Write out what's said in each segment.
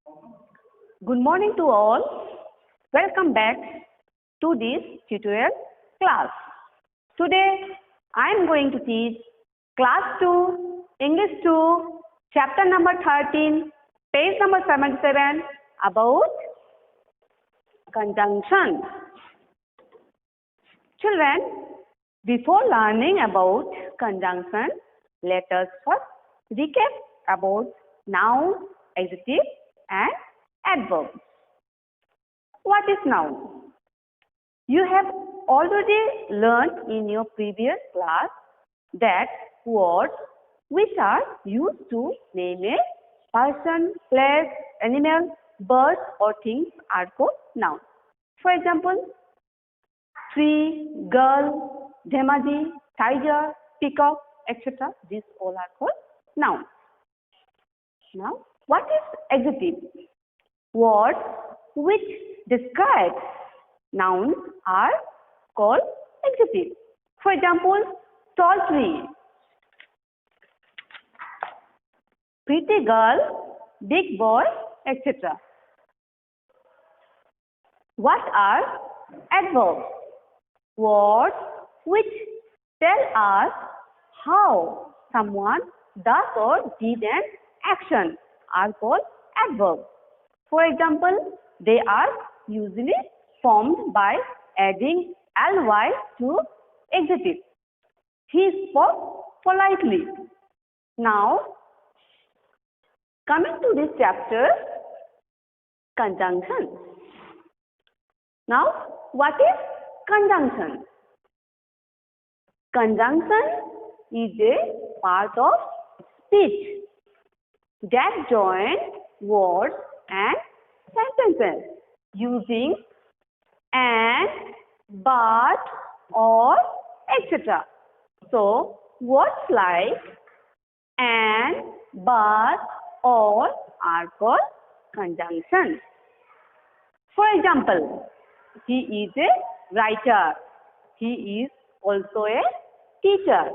Good morning to all. Welcome back to this tutorial class. Today I am going to teach class 2, English 2, chapter number 13, page number 77 about conjunction. Children, before learning about conjunction, let us first recap about noun, adjective and adverb. What is noun? You have already learned in your previous class that words which are used to name a person, place, animal, bird or things are called noun. For example, tree, girl, dhemaji, tiger, peacock, etc. These all are called nouns. Now, what is adjective? Words which describe nouns are called adjective. For example, tall tree, pretty girl, big boy, etc. What are adverbs? Words which tell us how someone does or did an action are called adverbs. For example, they are usually formed by adding ly to adjective. He spoke politely. Now, coming to this chapter, conjunction. Now, what is conjunction? Conjunction is a part of speech that joins words and sentences using and, but, or, etc. So, words like and, but, or are called conjunctions. For example, he is a writer. He is also a teacher.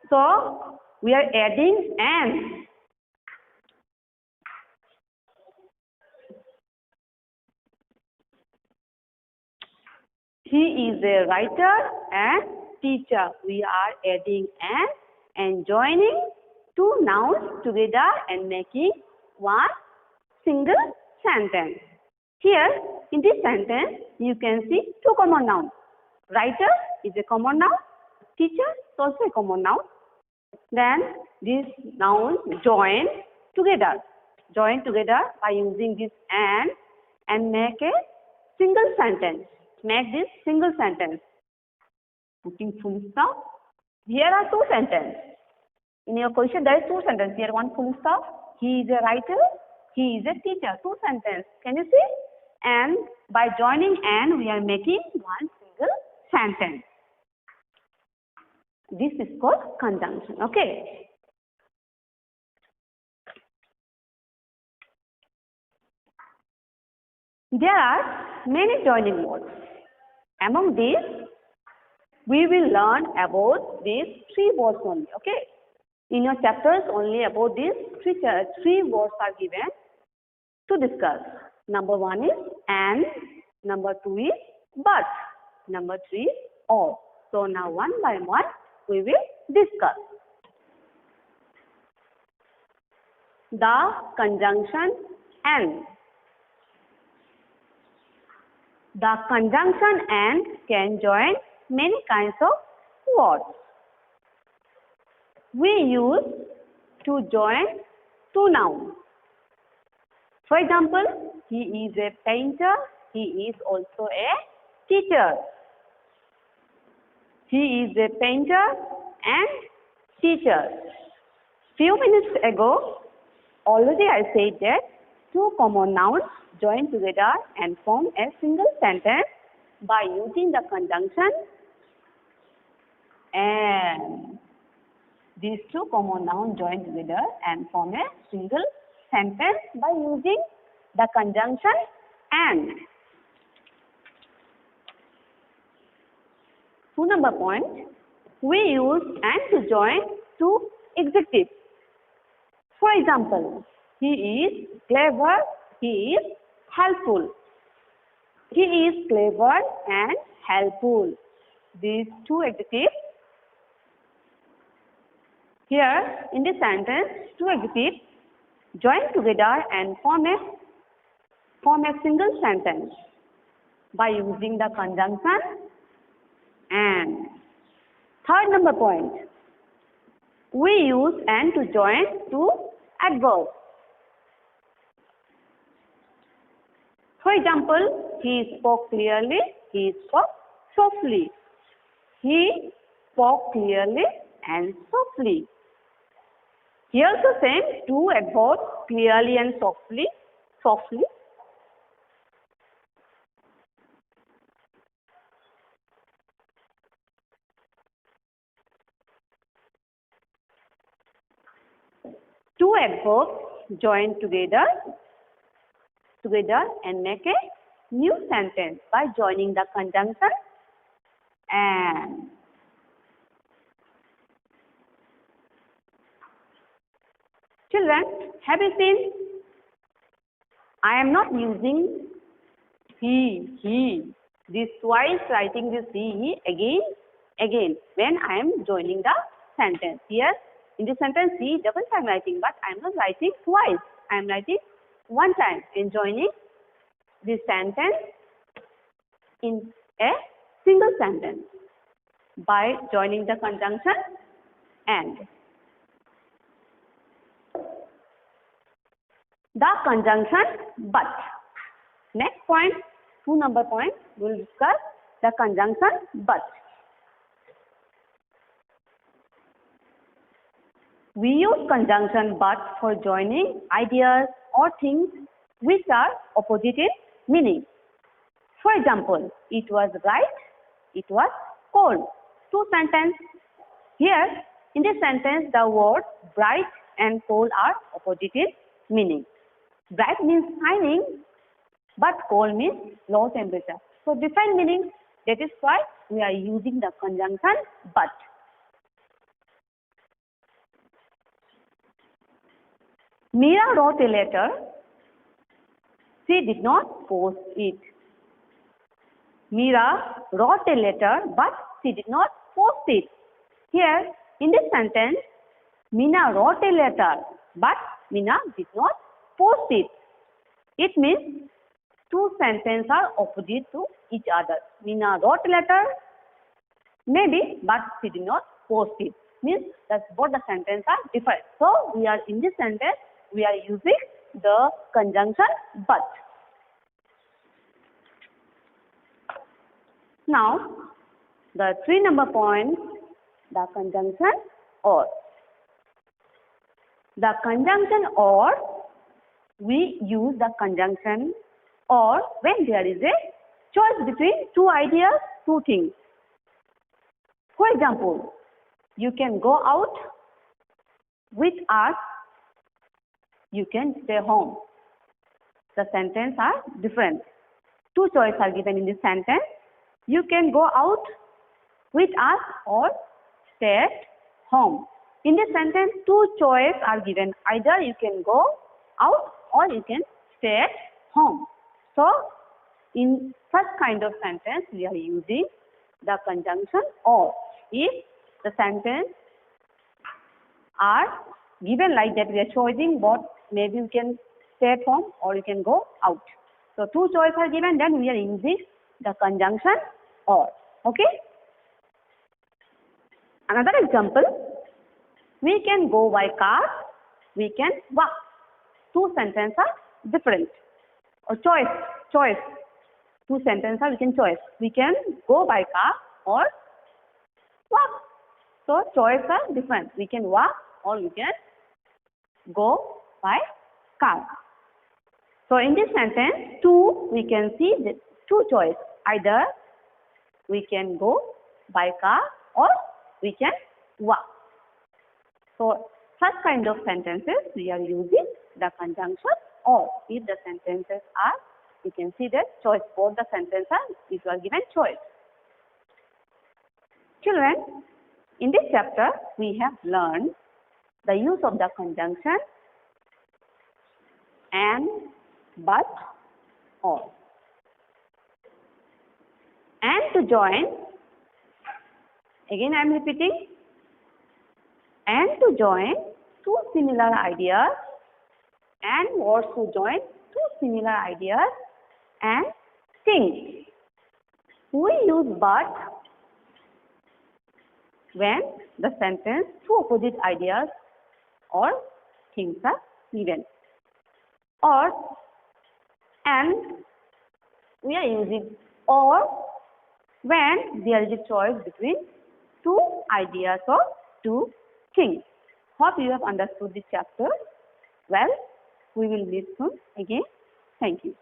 So, we are adding and. He is a writer and teacher. We are adding and joining two nouns together and making one single sentence. Here, in this sentence, you can see two common nouns. Writer is a common noun. Teacher is also a common noun. Then, these nouns join together by using this and make a single sentence. Make this single sentence. Putting full stop. Here are two sentences. In your question, there is two sentences. Here one full stop. He is a writer. He is a teacher. Two sentences. Can you see? And by joining and, we are making one single sentence. This is called conjunction. Okay. There are many joining words. Among these, we will learn about these three words only. Okay. In your chapters, only about these three words are given to discuss. Number 1 is and, number 2 is but, number 3 is or. So now one by one we will discuss. The conjunction and. The conjunction and can join many kinds of words. We use to join two nouns. For example, he is a painter. He is also a teacher. He is a painter and teacher. Few minutes ago, already I said that two common nouns join together and form a single sentence by using the conjunction and. These two common nouns join together and form a single sentence by using the conjunction and. 2 number point, we use and to join two adjectives. For example, He is clever. He is helpful. He is clever and helpful. These two adjectives. Here in this sentence, two adjectives join together and form a single sentence by using the conjunction and. Third number point, we use and to join two adverbs. For example, he spoke clearly, he spoke softly. He spoke clearly and softly. Here also same two adverbs, clearly and softly. Softly. Two adverbs join together and make a new sentence by joining the conjunction and. Children, have you seen? I am not using he. This twice writing this he again when I am joining the sentence. Here in this sentence he double time writing, but I am not writing twice. I am writing one time and joining this sentence in a single sentence by joining the conjunction and. The conjunction but. Next point, 2 number point, we will discuss the conjunction but. We use conjunction but for joining ideas or things which are opposite in meaning. For example, it was bright, it was cold. Two sentences. Here, in this sentence, the words bright and cold are opposite in meaning. Bright means shining, but cold means low temperature. So, different meanings. That is why we are using the conjunction but. Meera wrote a letter. She did not post it. Meera wrote a letter, but she did not post it. Here, in this sentence, Meena wrote a letter, but Meena did not post it. It means two sentences are opposite to each other. Meena wrote a letter, maybe, but she did not post it. Means that both the sentences are different. So, we are in this sentence, we are using the conjunction but. Now, the 3 number point, the conjunction or. The conjunction or, we use the conjunction or when there is a choice between two ideas, two things. For example, you can go out with us, you can stay home. The sentences are different. Two choices are given in this sentence. You can go out with us or stay at home. In this sentence, two choices are given. Either you can go out or you can stay at home. So, in such kind of sentence, we are using the conjunction or. If the sentence are given like that, we are choosing what, maybe you can stay at home or you can go out. So, two choices are given, then we are using the conjunction or. Okay. Another example, we can go by car, we can walk. Two sentences are different. Or choice. Two sentences are we can choice. We can go by car or walk. So, choices are different. We can walk or we can go by car. So, in this sentence, two, we can see the two choices. Either we can go by car or we can walk. So, such kind of sentences, we are using the conjunction or. If the sentences are, you can see that choice, both the sentences are, if you are given choice. Children, in this chapter, we have learned the use of the conjunction and, but, or. And to join, again I am repeating, and to join two similar ideas, and words to join two similar ideas and things. We use but when the sentence two opposite ideas or things are given. Or and we are using or when there is a choice between two ideas or two things. Hope you have understood this chapter. Well, we will meet soon again. Thank you.